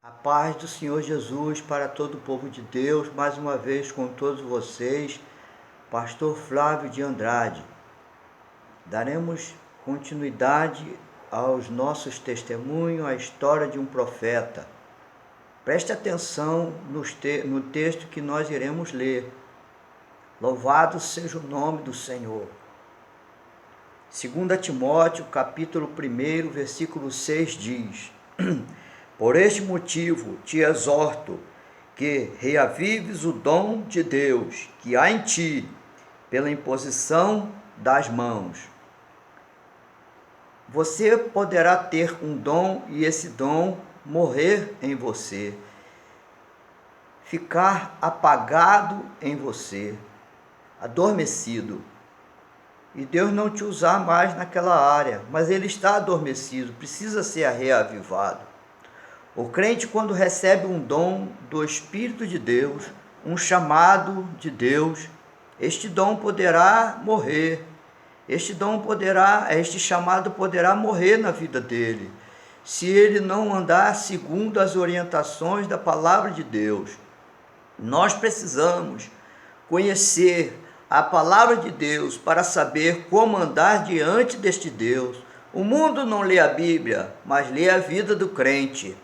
A paz do Senhor Jesus para todo o povo de Deus, mais uma vez com todos vocês, Pastor Flávio de Andrade. Daremos continuidade aos nossos testemunhos, à história de um profeta. Preste atenção no texto que nós iremos ler. Louvado seja o nome do Senhor. 2 Timóteo, capítulo 1, versículo 6 diz: Por este motivo te exorto que reavives o dom de Deus que há em ti, pela imposição das mãos. Você poderá ter um dom e esse dom morrer em você, ficar apagado em você, adormecido. E Deus não te usar mais naquela área, mas ele está adormecido, precisa ser reavivado. O crente, quando recebe um dom do Espírito de Deus, um chamado de Deus, este dom poderá morrer, este chamado poderá morrer na vida dele, se ele não andar segundo as orientações da palavra de Deus. Nós precisamos conhecer a palavra de Deus para saber como andar diante deste Deus. O mundo não lê a Bíblia, mas lê a vida do crente.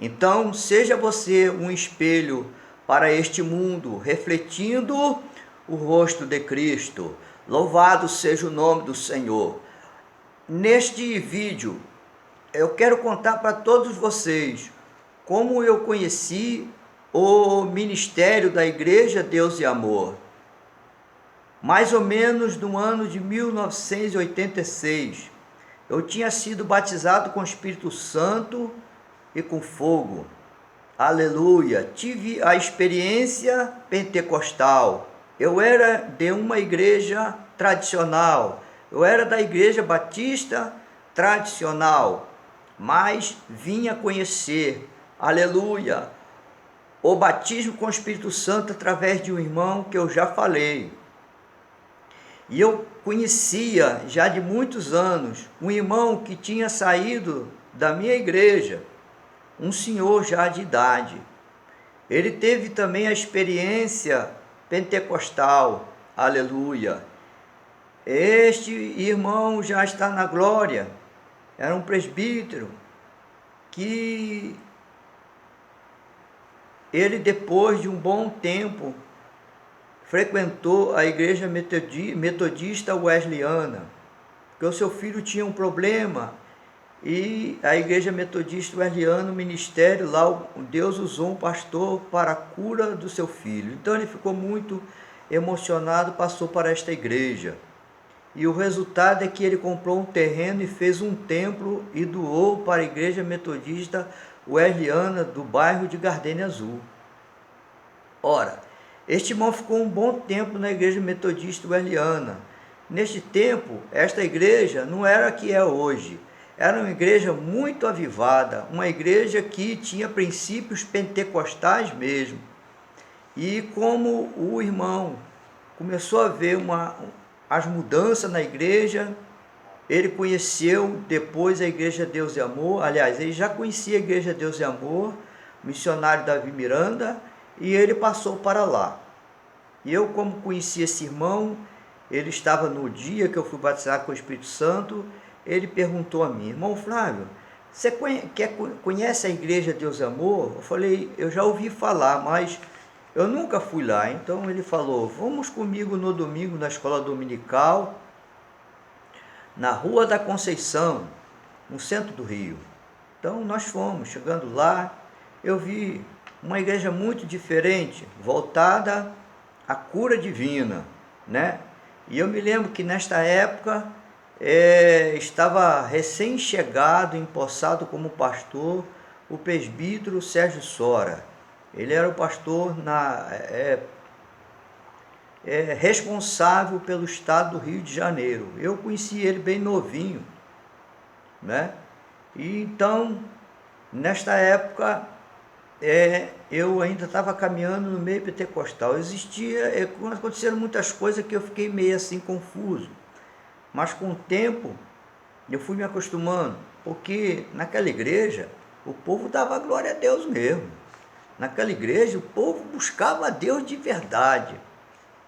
Então, seja você um espelho para este mundo, refletindo o rosto de Cristo. Louvado seja o nome do Senhor. Neste vídeo, eu quero contar para todos vocês como eu conheci o ministério da Igreja Deus e Amor. Mais ou menos no ano de 1986, eu tinha sido batizado com o Espírito Santo e com fogo. Aleluia! Tive a experiência pentecostal. Eu era de uma igreja tradicional. Eu era da igreja batista tradicional. Mas vinha conhecer, aleluia, o batismo com o Espírito Santo através de um irmão que eu já falei. E eu conhecia já de muitos anos um irmão que tinha saído da minha igreja, um senhor já de idade. Ele teve também a experiência pentecostal, aleluia. Este irmão já está na glória, era um presbítero que ele, depois de um bom tempo, frequentou a igreja metodista wesleyana, porque o seu filho tinha um problema. E a igreja metodista wesleyana, o ministério lá, Deus usou um pastor para a cura do seu filho. Então ele ficou muito emocionado, passou para esta igreja. E o resultado é que ele comprou um terreno e fez um templo e doou para a igreja metodista wesleyana do bairro de Gardenia Azul. Ora, este irmão ficou um bom tempo na igreja metodista wesleyana. Neste tempo, esta igreja não era a que é hoje. Era uma igreja muito avivada, uma igreja que tinha princípios pentecostais mesmo. E como o irmão começou a ver as mudanças na igreja, ele conheceu depois a Igreja Deus e Amor. Aliás, ele já conhecia a Igreja Deus e Amor, missionário Davi Miranda, e ele passou para lá. E eu, como conhecia esse irmão, ele estava no dia que eu fui batizado com o Espírito Santo. Ele perguntou a mim: irmão Flávio, você conhece a Igreja Deus e Amor? Eu falei: eu já ouvi falar, mas eu nunca fui lá. Então ele falou: vamos comigo no domingo na escola dominical, na Rua da Conceição, no centro do Rio. Então nós fomos. Chegando lá, eu vi uma igreja muito diferente, voltada à cura divina, né? E eu me lembro que nesta época estava recém-chegado, empossado como pastor, o presbítero Sérgio Sora. Ele era o pastor responsável pelo estado do Rio de Janeiro. Eu conheci ele bem novinho, né? E então, nesta época, eu ainda estava caminhando no meio pentecostal. Aconteceram muitas coisas que eu fiquei meio assim confuso. Mas com o tempo eu fui me acostumando, porque naquela igreja o povo dava glória a Deus mesmo. Naquela igreja o povo buscava a Deus de verdade.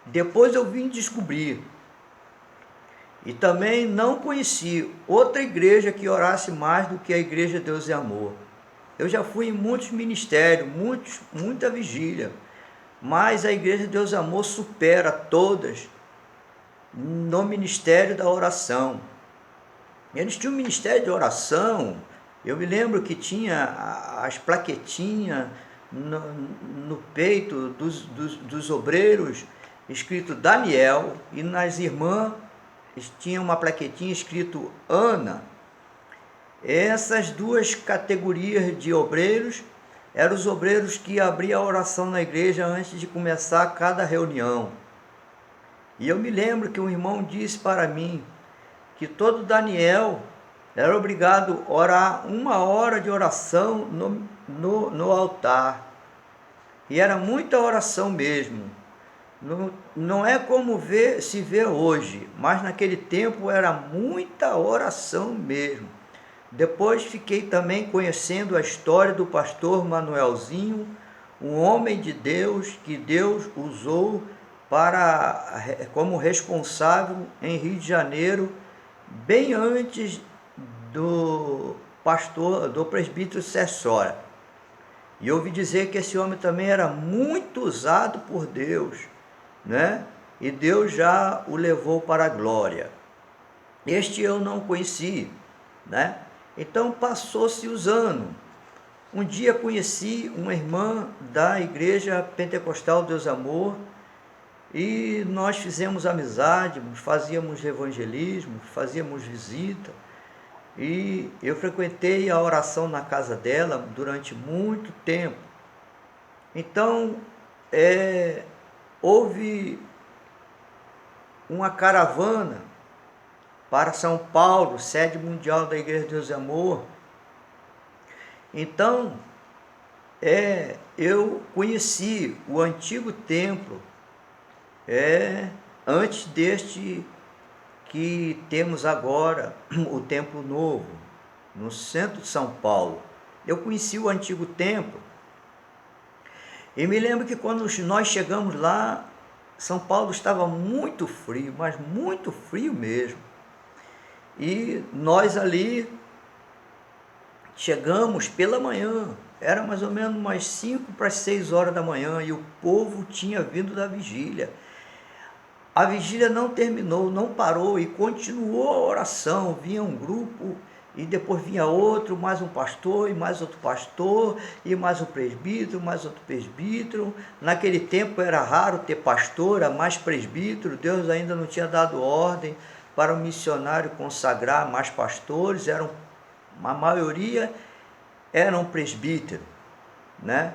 Depois eu vim descobrir. E também não conheci outra igreja que orasse mais do que a Igreja Deus e Amor. Eu já fui em muitos ministérios, muita vigília, mas a Igreja Deus e Amor supera todas no ministério da oração. Eles tinham um ministério de oração. Eu me lembro que tinha as plaquetinhas no peito dos obreiros, escrito Daniel, e nas irmãs tinha uma plaquetinha escrito Ana. Essas duas categorias de obreiros eram os obreiros que abriam a oração na igreja antes de começar cada reunião. E eu me lembro que um irmão disse para mim que todo Daniel era obrigado a orar 1 hora de oração no altar. E era muita oração mesmo. Não é como se vê hoje, mas naquele tempo era muita oração mesmo. Depois fiquei também conhecendo a história do pastor Manuelzinho, um homem de Deus que Deus usou como responsável em Rio de Janeiro, bem antes do presbítero Cessória. E ouvi dizer que esse homem também era muito usado por Deus, né? E Deus já o levou para a glória. Este eu não conheci, né? Então passou-se os anos. Um dia conheci uma irmã da Igreja Pentecostal Deus Amor e nós fizemos amizade, fazíamos evangelismo, fazíamos visita e eu frequentei a oração na casa dela durante muito tempo. Então houve uma caravana para São Paulo, sede mundial da Igreja de Deus e Amor. Então, eu conheci o antigo templo, antes deste que temos agora, o Templo Novo, no centro de São Paulo. Eu conheci o antigo templo e me lembro que quando nós chegamos lá, São Paulo estava muito frio, mas muito frio mesmo. E nós ali chegamos pela manhã, era mais ou menos umas 5 para as 6 horas da manhã e o povo tinha vindo da vigília. A vigília não terminou, não parou e continuou a oração. Vinha um grupo e depois vinha outro, mais um pastor e mais outro pastor e mais um presbítero, mais outro presbítero. Naquele tempo era raro ter pastor, era mais presbítero. Deus ainda não tinha dado ordem para o missionário consagrar mais pastores, a maioria eram presbíteros, né?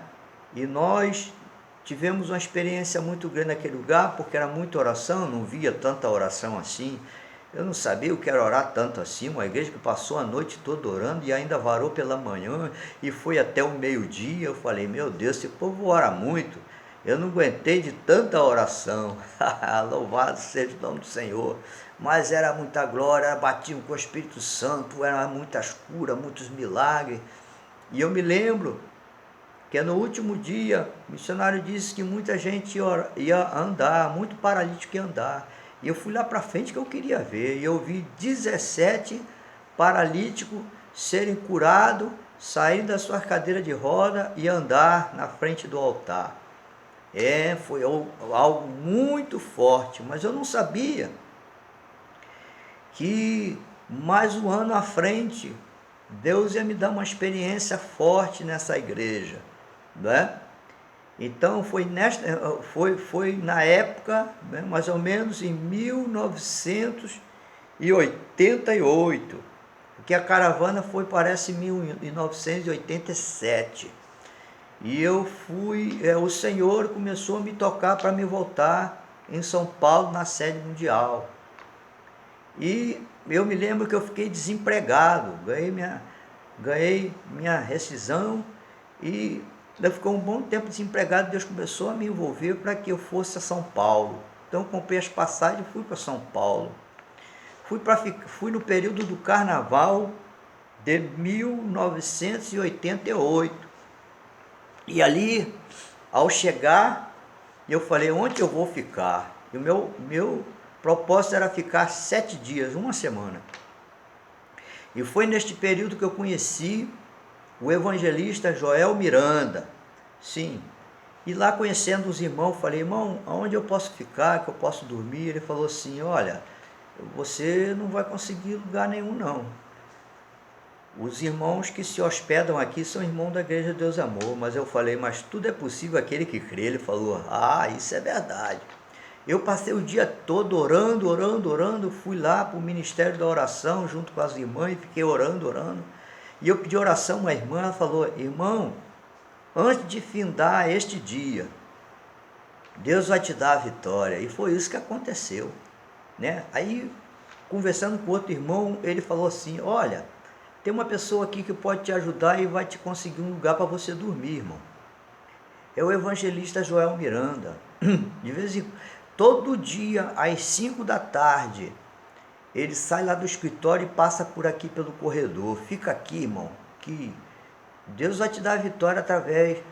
E nós tivemos uma experiência muito grande naquele lugar, porque era muita oração, não via tanta oração assim. Eu não sabia o que era orar tanto assim, uma igreja que passou a noite toda orando e ainda varou pela manhã e foi até o meio-dia. Eu falei, meu Deus, esse povo ora muito. Eu não aguentei de tanta oração. Louvado seja o nome do Senhor. Mas era muita glória, batiam com o Espírito Santo, eram muitas curas, muitos milagres. E eu me lembro que no último dia, o missionário disse que muita gente ia andar, muito paralítico ia andar. E eu fui lá para frente que eu queria ver. E eu vi 17 paralíticos serem curados, saírem da sua cadeira de roda e andar na frente do altar. Foi algo muito forte, mas eu não sabia que mais um ano à frente Deus ia me dar uma experiência forte nessa igreja, né? Então foi na época, né, mais ou menos em 1988, porque a caravana parece, em 1987. E eu fui, o Senhor começou a me tocar para me voltar em São Paulo, na sede mundial. E eu me lembro que eu fiquei desempregado, ganhei minha rescisão e eu fiquei um bom tempo desempregado. Deus começou a me envolver para que eu fosse a São Paulo. Então eu comprei as passagens e fui para São Paulo. Fui no período do carnaval de 1988. E ali, ao chegar, eu falei, onde eu vou ficar? E o meu propósito era ficar 7 dias, uma semana. E foi neste período que eu conheci o evangelista Joel Miranda. Sim. E lá conhecendo os irmãos, falei, irmão, aonde eu posso ficar, que eu posso dormir? Ele falou assim, olha, você não vai conseguir lugar nenhum não. Os irmãos que se hospedam aqui são irmãos da Igreja de Deus Amor. Mas eu falei, mas tudo é possível aquele que crê. Ele falou, isso é verdade. Eu passei o dia todo orando, fui lá para o Ministério da Oração junto com as irmãs e fiquei orando. E eu pedi oração a uma irmã, ela falou, irmão, antes de findar este dia, Deus vai te dar a vitória. E foi isso que aconteceu, né? Aí, conversando com outro irmão, ele falou assim, olha, tem uma pessoa aqui que pode te ajudar e vai te conseguir um lugar para você dormir, irmão. É o evangelista Joel Miranda. De vez em todo dia, às 5 da tarde, ele sai lá do escritório e passa por aqui pelo corredor. Fica aqui, irmão, que Deus vai te dar a vitória através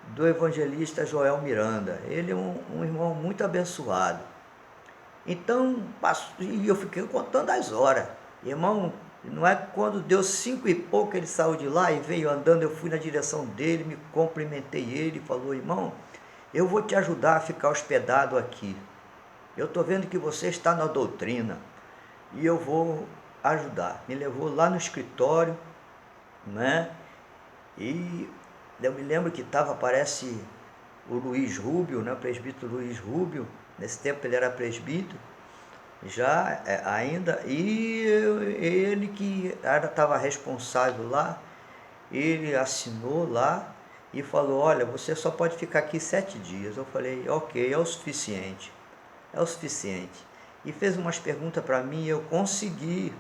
do evangelista Joel Miranda. Ele é um irmão muito abençoado. Então, e eu fiquei contando as horas. Irmão, não é quando deu 5 e pouco ele saiu de lá e veio andando, eu fui na direção dele, me cumprimentei ele, falou, irmão, eu vou te ajudar a ficar hospedado aqui. Eu estou vendo que você está na doutrina e eu vou ajudar. Me levou lá no escritório, né? E eu me lembro que estava, parece, o Luiz Rubio, né? O presbítero Luiz Rubio, nesse tempo ele era presbítero, já ainda, e ele que estava responsável lá, ele assinou lá e falou, olha, você só pode ficar aqui 7 dias. Eu falei, ok, é o suficiente. E fez umas perguntas para mim e eu consegui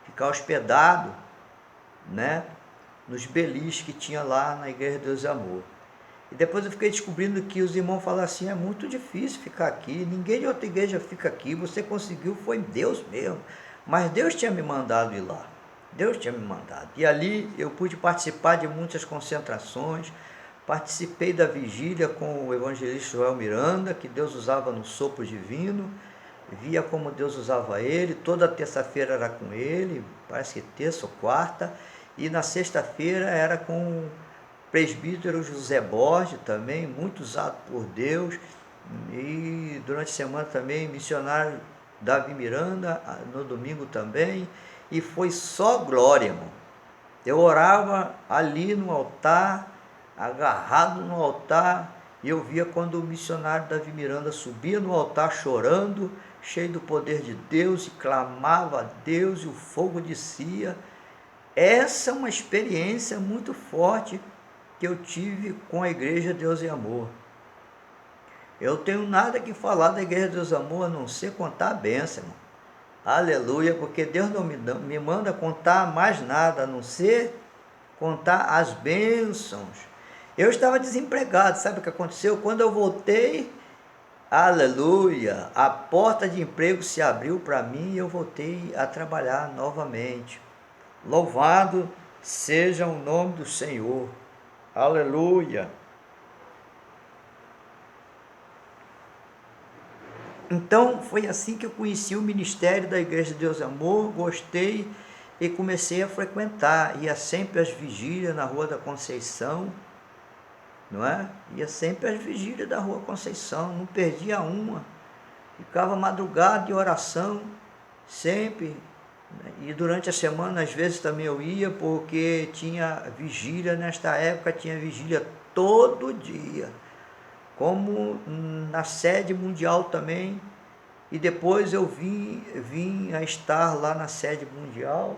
ficar hospedado, né, nos beliches que tinha lá na Igreja de Deus e Amor. E depois eu fiquei descobrindo que os irmãos falam assim, é muito difícil ficar aqui, ninguém de outra igreja fica aqui, você conseguiu, foi Deus mesmo. Mas Deus tinha me mandado ir lá, Deus tinha me mandado. E ali eu pude participar de muitas concentrações, participei da vigília com o evangelista Joel Miranda, que Deus usava no sopro divino, via como Deus usava ele, toda terça-feira era com ele, parece que terça ou quarta, e na sexta-feira era com presbítero José Borges também, muito usado por Deus, e durante a semana também missionário Davi Miranda, no domingo também, e foi só glória, irmão. Eu orava ali no altar, agarrado no altar, e eu via quando o missionário Davi Miranda subia no altar chorando, cheio do poder de Deus, e clamava a Deus, e o fogo descia. Essa é uma experiência muito forte que eu tive com a Igreja Deus e Amor. Eu tenho nada que falar da Igreja Deus e Amor a não ser contar a bênção, irmão. Aleluia, porque Deus não me manda contar mais nada a não ser contar as bênçãos. Eu estava desempregado, sabe o que aconteceu? Quando eu voltei, aleluia, a porta de emprego se abriu para mim e eu voltei a trabalhar novamente. Louvado seja o nome do Senhor. Aleluia. Então foi assim que eu conheci o ministério da Igreja de Deus e Amor, gostei e comecei a frequentar. Ia sempre às vigílias na Rua da Conceição, não é? Ia sempre às vigílias da Rua Conceição, não perdia uma. Ficava madrugada de oração, sempre. E durante a semana, às vezes também eu ia, porque tinha vigília, nesta época tinha vigília todo dia, como na sede mundial também. E depois eu vim a estar lá na sede mundial.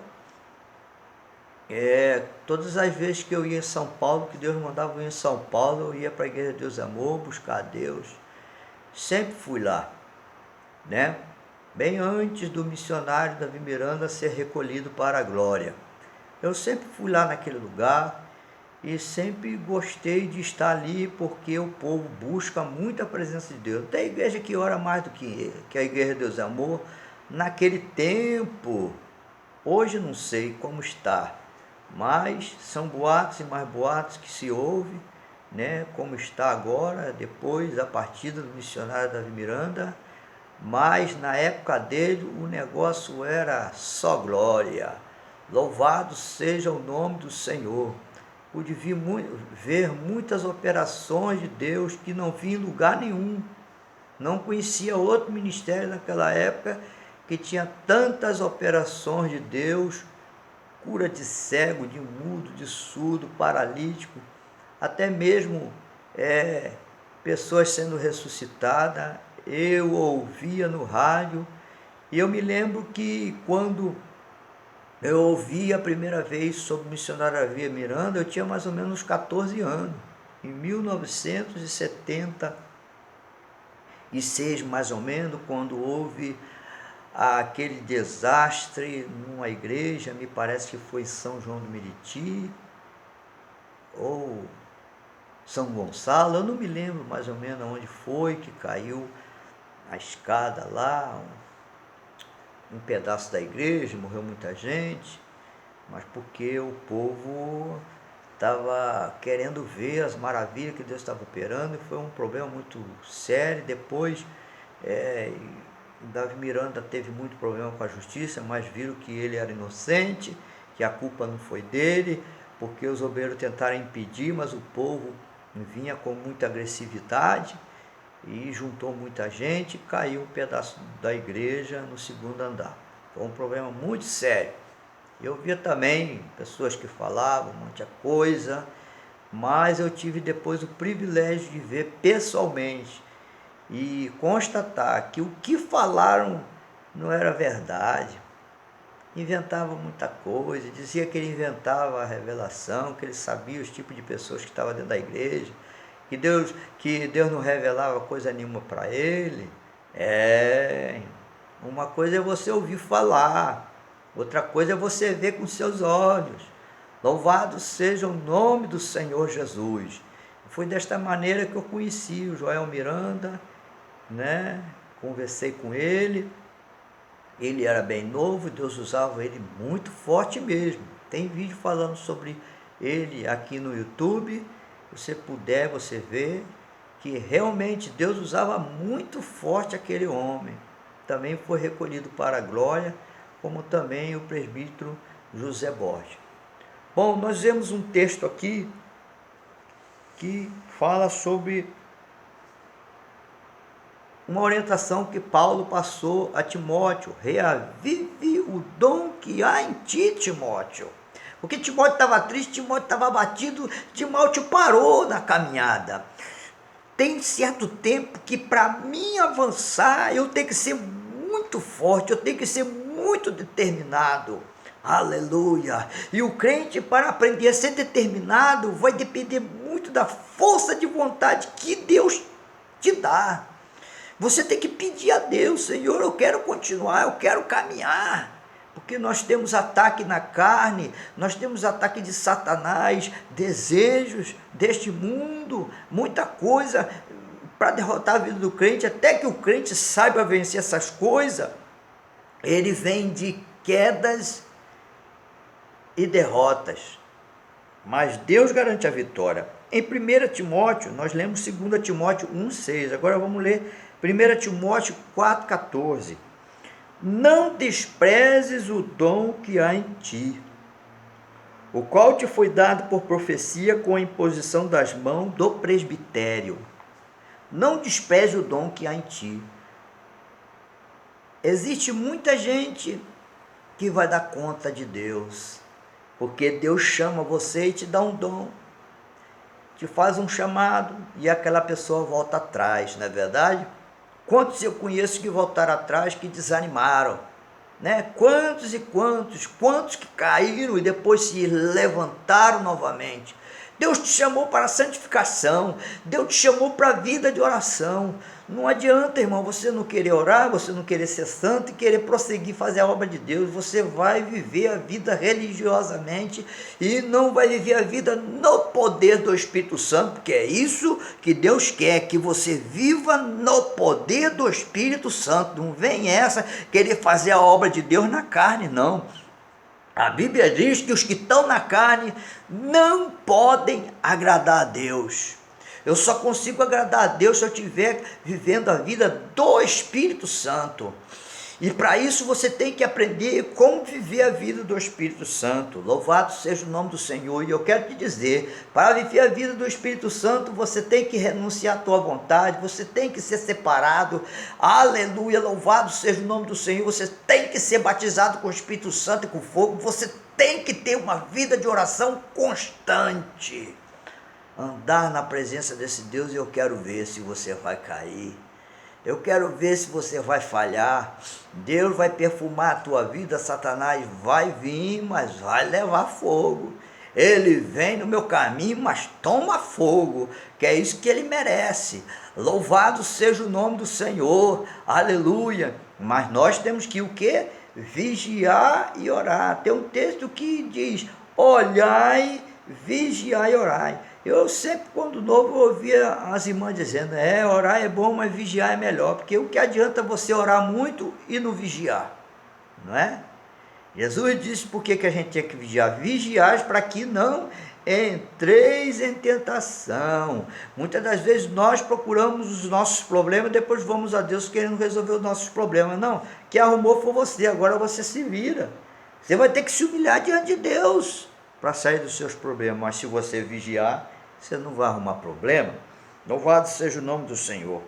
Todas as vezes que eu ia em São Paulo, que Deus mandava eu ir em São Paulo, eu ia para a Igreja de Deus e Amor, buscar a Deus. Sempre fui lá, né? Bem antes do missionário Davi Miranda ser recolhido para a glória. Eu sempre fui lá naquele lugar e sempre gostei de estar ali, porque o povo busca muito a presença de Deus. Tem igreja que ora mais do que a Igreja de Deus e Amor. Naquele tempo, Hoje não sei como está, mas são boatos e mais boatos que se ouve, né, como está agora, depois da partida do missionário Davi Miranda, mas na época dele o negócio era só glória. Louvado seja o nome do Senhor. Pude ver muitas operações de Deus que não vi em lugar nenhum. Não conhecia outro ministério naquela época que tinha tantas operações de Deus, cura de cego, de mudo, de surdo, paralítico, até mesmo pessoas sendo ressuscitadas. Eu ouvia no rádio, e eu me lembro que quando eu ouvi a primeira vez sobre o missionário Davi Miranda, eu tinha mais ou menos 14 anos, em 1976, mais ou menos, quando houve aquele desastre numa igreja, me parece que foi São João do Meriti, ou São Gonçalo, eu não me lembro mais ou menos onde foi, que caiu a escada lá, um pedaço da igreja, morreu muita gente, mas porque o povo estava querendo ver as maravilhas que Deus estava operando, e foi um problema muito sério. Depois, Davi Miranda teve muito problema com a justiça, mas viram que ele era inocente, que a culpa não foi dele, porque os obreiros tentaram impedir, mas o povo vinha com muita agressividade, e juntou muita gente, caiu um pedaço da igreja no segundo andar. Foi um problema muito sério. Eu via também pessoas que falavam um monte de coisa, mas eu tive depois o privilégio de ver pessoalmente e constatar que o que falaram não era verdade. Inventava muita coisa, dizia que ele inventava a revelação, que ele sabia os tipos de pessoas que estavam dentro da igreja, que Deus não revelava coisa nenhuma para ele. Uma coisa é você ouvir falar, outra coisa é você ver com seus olhos. Louvado seja o nome do Senhor Jesus. Foi desta maneira que eu conheci o Joel Miranda, né? Conversei com ele. Ele era bem novo, Deus usava ele muito forte mesmo. Tem vídeo falando sobre ele aqui no YouTube. Se você puder, você vê que realmente Deus usava muito forte aquele homem. Também foi recolhido para a glória, como também o presbítero José Borges. Bom, nós vemos um texto aqui que fala sobre uma orientação que Paulo passou a Timóteo: reavive o dom que há em ti, Timóteo. Porque Timóteo estava triste, Timóteo estava abatido, Timóteo parou na caminhada. Tem certo tempo que para mim avançar, eu tenho que ser muito forte, eu tenho que ser muito determinado. Aleluia! E o crente, para aprender a ser determinado, vai depender muito da força de vontade que Deus te dá. Você tem que pedir a Deus: Senhor, eu quero continuar, eu quero caminhar. Porque nós temos ataque na carne, nós temos ataque de Satanás, desejos deste mundo, muita coisa para derrotar a vida do crente. Até que o crente saiba vencer essas coisas, ele vem de quedas e derrotas. Mas Deus garante a vitória. Em 1 Timóteo, nós lemos 2 Timóteo 1,6. Agora vamos ler 1 Timóteo 4,14. Não desprezes o dom que há em ti, o qual te foi dado por profecia com a imposição das mãos do presbitério. Não despreze o dom que há em ti. Existe muita gente que vai dar conta de Deus, porque Deus chama você e te dá um dom, te faz um chamado e aquela pessoa volta atrás, não é verdade? Quantos eu conheço que voltaram atrás, que desanimaram, né? Quantos e quantos que caíram e depois se levantaram novamente. Deus te chamou para a santificação, Deus te chamou para a vida de oração. Não adianta, irmão, você não querer orar, você não querer ser santo e querer prosseguir fazer a obra de Deus. Você vai viver a vida religiosamente e não vai viver a vida no poder do Espírito Santo, porque é isso que Deus quer, que você viva no poder do Espírito Santo. Não vem essa querer fazer a obra de Deus na carne, não. A Bíblia diz que os que estão na carne não podem agradar a Deus. Eu só consigo agradar a Deus se eu estiver vivendo a vida do Espírito Santo. E para isso você tem que aprender como viver a vida do Espírito Santo. Louvado seja o nome do Senhor. E eu quero te dizer, para viver a vida do Espírito Santo, você tem que renunciar à tua vontade, você tem que ser separado. Aleluia, louvado seja o nome do Senhor. Você tem que ser batizado com o Espírito Santo e com fogo. Você tem que ter uma vida de oração constante. Andar na presença desse Deus, e eu quero ver se você vai cair. Eu quero ver se você vai falhar. Deus vai perfumar a tua vida, Satanás vai vir, mas vai levar fogo. Ele vem no meu caminho, mas toma fogo, que é isso que ele merece. Louvado seja o nome do Senhor, aleluia. Mas nós temos que o quê? Vigiar e orar. Tem um texto que diz: olhai, vigiai e orai. Eu sempre, quando novo, ouvia as irmãs dizendo: orar é bom, mas vigiar é melhor, porque o que adianta você orar muito e não vigiar, não é? Jesus disse por que a gente tinha que vigiar. Vigiar para que não entreis em tentação. Muitas das vezes nós procuramos os nossos problemas, depois vamos a Deus querendo resolver os nossos problemas. Não, quem arrumou foi você, agora você se vira. Você vai ter que se humilhar diante de Deus para sair dos seus problemas, mas se você vigiar, você não vai arrumar problema. Louvado seja o nome do Senhor.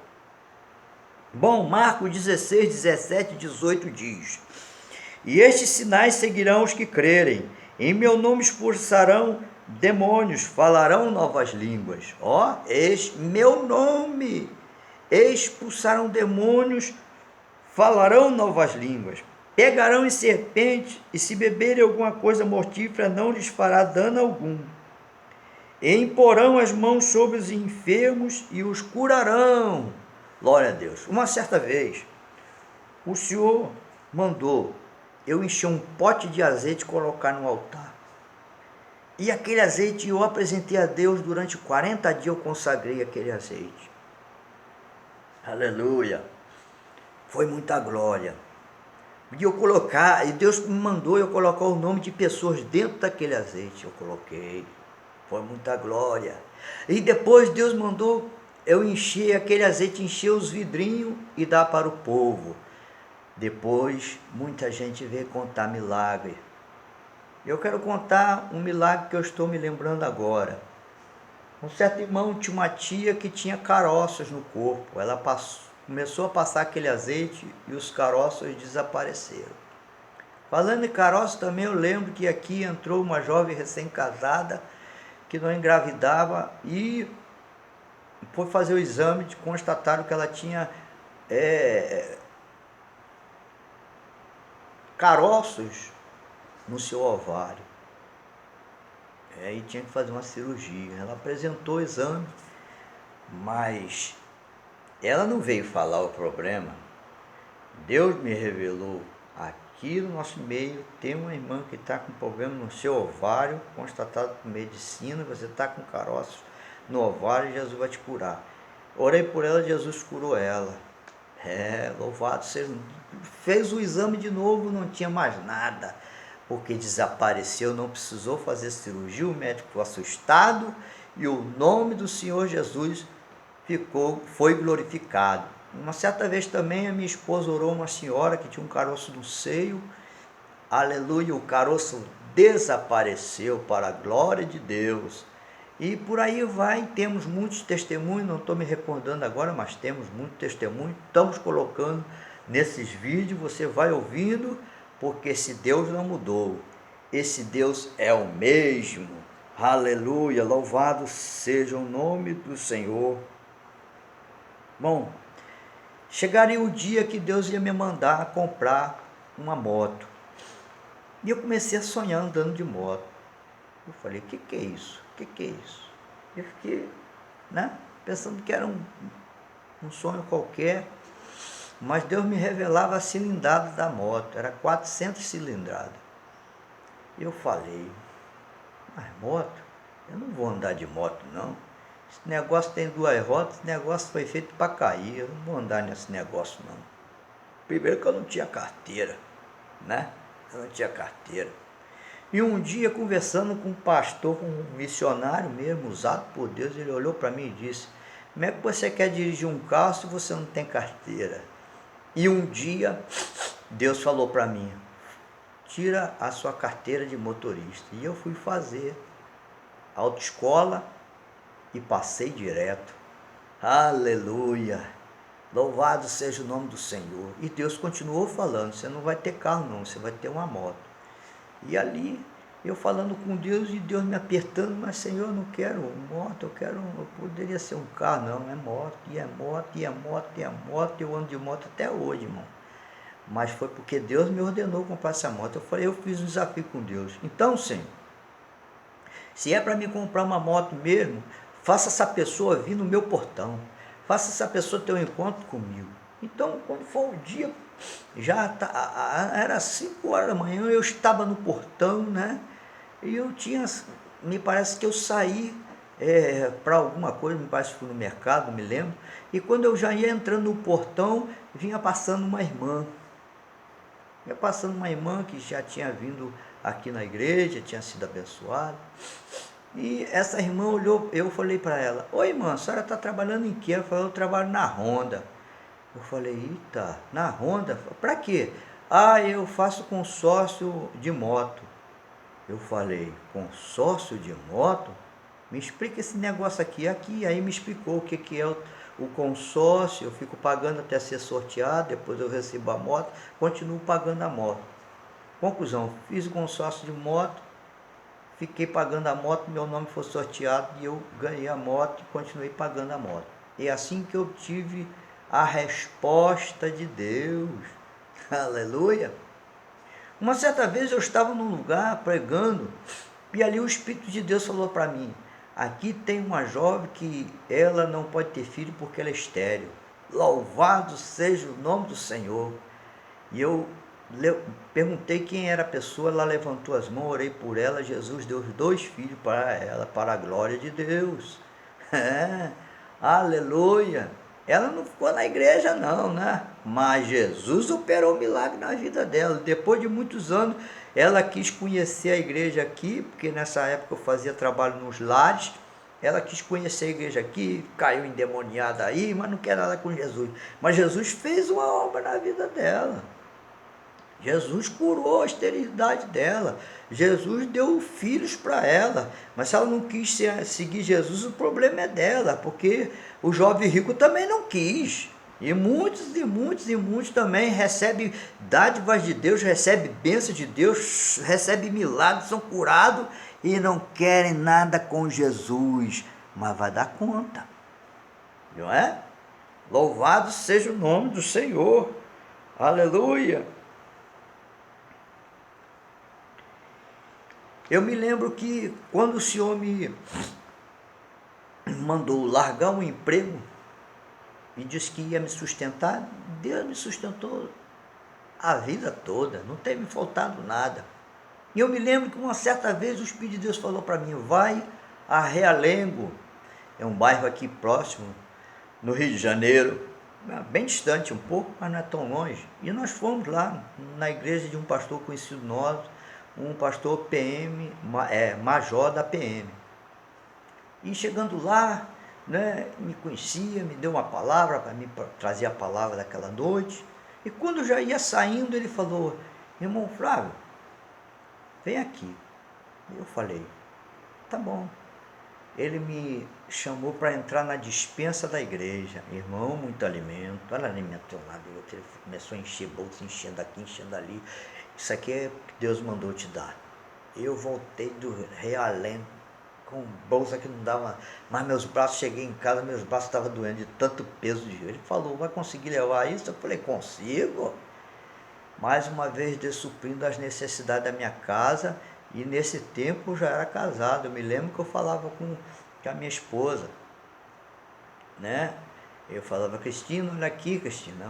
Bom, Marcos 16, 17 e 18 diz: e estes sinais seguirão os que crerem, em meu nome expulsarão demônios, falarão novas línguas. Meu nome expulsarão demônios, falarão novas línguas. Pegarão em serpentes, e se beberem alguma coisa mortífera, não lhes fará dano algum. E imporão as mãos sobre os enfermos e os curarão. Glória a Deus. Uma certa vez, o Senhor mandou eu encher um pote de azeite e colocar no altar. E aquele azeite eu apresentei a Deus durante 40 dias, eu consagrei aquele azeite. Aleluia. Foi muita glória. E Deus me mandou eu colocar o nome de pessoas dentro daquele azeite. Eu coloquei. Foi muita glória. E depois Deus mandou eu encher aquele azeite, encher os vidrinhos e dar para o povo. Depois muita gente veio contar milagre. Eu quero contar um milagre que eu estou me lembrando agora. Um certo irmão tinha uma tia que tinha caroços no corpo. Ela começou a passar aquele azeite e os caroços desapareceram. Falando em caroços também, eu lembro que aqui entrou uma jovem recém-casada que não engravidava e foi fazer o exame, constataram que ela tinha caroços no seu ovário. E tinha que fazer uma cirurgia. Ela apresentou o exame, mas ela não veio falar o problema. Deus me revelou: aqui no nosso meio tem uma irmã que está com problema no seu ovário, constatado por medicina, você está com caroços no ovário e Jesus vai te curar. Orei por ela, Jesus curou ela. Louvado seja. Fez o exame de novo, não tinha mais nada, porque desapareceu, não precisou fazer cirurgia, o médico ficou assustado e o nome do Senhor Jesus foi glorificado. Uma certa vez também a minha esposa orou uma senhora que tinha um caroço no seio, aleluia, o caroço desapareceu para a glória de Deus. E por aí vai, temos muitos testemunhos, não estou me recordando agora, mas temos muitos testemunhos, estamos colocando nesses vídeos, você vai ouvindo, porque esse Deus não mudou, esse Deus é o mesmo, aleluia, louvado seja o nome do Senhor. Bom, chegaria o dia que Deus ia me mandar comprar uma moto, e eu comecei a sonhar andando de moto. Eu falei: o que é isso? O que é isso? Eu fiquei, pensando que era um sonho qualquer, mas Deus me revelava a cilindrada da moto, era 400 cilindradas. E eu falei: mas moto? Eu não vou andar de moto não, esse negócio tem 2 rodas, esse negócio foi feito para cair, eu não vou andar nesse negócio não. Primeiro que eu não tinha carteira, eu não tinha carteira. E um dia, conversando com um pastor, com um missionário mesmo, usado por Deus, ele olhou para mim e disse: como é que você quer dirigir um carro se você não tem carteira? E um dia, Deus falou para mim: tira a sua carteira de motorista. E eu fui fazer autoescola e passei direto. Aleluia! Louvado seja o nome do Senhor. E Deus continuou falando: você não vai ter carro não, você vai ter uma moto. E ali, eu falando com Deus e Deus me apertando: mas Senhor, eu não quero moto, eu poderia ser um carro. Não, é moto, e é moto, e é moto, e é moto. Eu ando de moto até hoje, irmão. Mas foi porque Deus me ordenou comprar essa moto. Eu falei, eu fiz um desafio com Deus. Então, Senhor, se é para me comprar uma moto mesmo, faça essa pessoa vir no meu portão. Faça essa pessoa ter um encontro comigo. Então, quando for o dia, era 5 horas da manhã, eu estava no portão, né? E eu tinha, me parece que eu saí para alguma coisa, me parece que fui no mercado, não me lembro. E quando eu já ia entrando no portão, vinha passando uma irmã. Ia passando uma irmã que já tinha vindo aqui na igreja, tinha sido abençoada. E essa irmã olhou, eu falei para ela: oi irmã, a senhora está trabalhando em quê? Ela falou: eu trabalho na Honda. Eu falei: eita, na Honda? Para quê? Ah, eu faço consórcio de moto. Eu falei: consórcio de moto? Me explica esse negócio aqui. Aí me explicou o que é o consórcio. Eu fico pagando até ser sorteado, depois eu recebo a moto, continuo pagando a moto. Conclusão, fiz o consórcio de moto, fiquei pagando a moto, meu nome foi sorteado e eu ganhei a moto e continuei pagando a moto. É assim que eu tive a resposta de Deus. Aleluia! Uma certa vez eu estava num lugar pregando e ali o Espírito de Deus falou para mim: aqui tem uma jovem que ela não pode ter filho porque ela é estéril. Louvado seja o nome do Senhor. E eu perguntei quem era a pessoa, ela levantou as mãos, orei por ela, Jesus deu os 2 filhos para ela, para a glória de Deus. É, aleluia. Ela não ficou na igreja não, né? Mas Jesus operou um milagre na vida dela. Depois de muitos anos, ela quis conhecer a igreja aqui, porque nessa época eu fazia trabalho nos lares. Ela quis conhecer a igreja aqui, caiu endemoniada aí, mas não quer nada com Jesus. Mas Jesus fez uma obra na vida dela. Jesus curou a esterilidade dela. Jesus deu filhos para ela. Mas se ela não quis seguir Jesus, o problema é dela, porque o jovem rico também não quis. E muitos também recebem dádivas de Deus, recebem bênçãos de Deus, recebem milagres, são curados e não querem nada com Jesus. Mas vai dar conta, não é? Louvado seja o nome do Senhor. Aleluia. Eu me lembro que quando o Senhor me mandou largar um emprego e disse que ia me sustentar, Deus me sustentou a vida toda, não tem me faltado nada. E eu me lembro que uma certa vez o Espírito de Deus falou para mim: vai a Realengo, é um bairro aqui próximo, no Rio de Janeiro, bem distante um pouco, mas não é tão longe. E nós fomos lá na igreja de um pastor conhecido nosso, um pastor PM, major da PM. E chegando lá, né, me conhecia, me deu uma palavra para mim, trazer a palavra daquela noite. E quando eu já ia saindo, ele falou: irmão Flávio, vem aqui. E eu falei: tá bom. Ele me chamou para entrar na despensa da igreja. Irmão, muito alimento. Ela alimentou lá, ele começou a encher bolsa, enchendo aqui, enchendo ali. Isso aqui é o que Deus mandou te dar. Eu voltei do Realengo com bolsa que não dava, mas meus braços, cheguei em casa, meus braços estavam doendo de tanto peso de Ele falou: vai conseguir levar isso? Eu falei: consigo. Mais uma vez, Deus suprindo as necessidades da minha casa. E nesse tempo eu já era casado. Eu me lembro que eu falava com a minha esposa, né? Eu falava: Cristina, olha aqui, Cristina,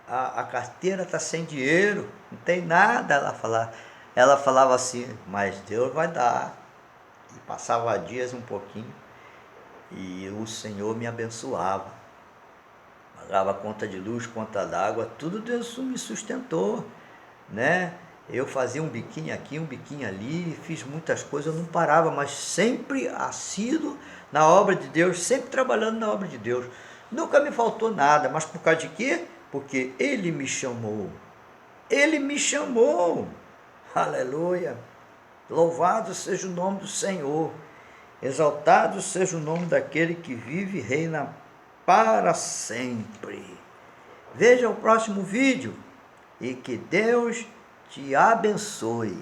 a carteira está sem dinheiro, não tem nada. Ela falava assim: mas Deus vai dar. E passava dias um pouquinho e o Senhor me abençoava. Pagava conta de luz, conta d'água, tudo Deus me sustentou, né? Eu fazia um biquinho aqui, um biquinho ali, fiz muitas coisas, eu não parava, mas sempre assíduo na obra de Deus, sempre trabalhando na obra de Deus. Nunca me faltou nada, mas por causa de quê? Porque Ele me chamou. Ele me chamou. Aleluia. Louvado seja o nome do Senhor. Exaltado seja o nome daquele que vive e reina para sempre. Veja o próximo vídeo e que Deus te abençoe.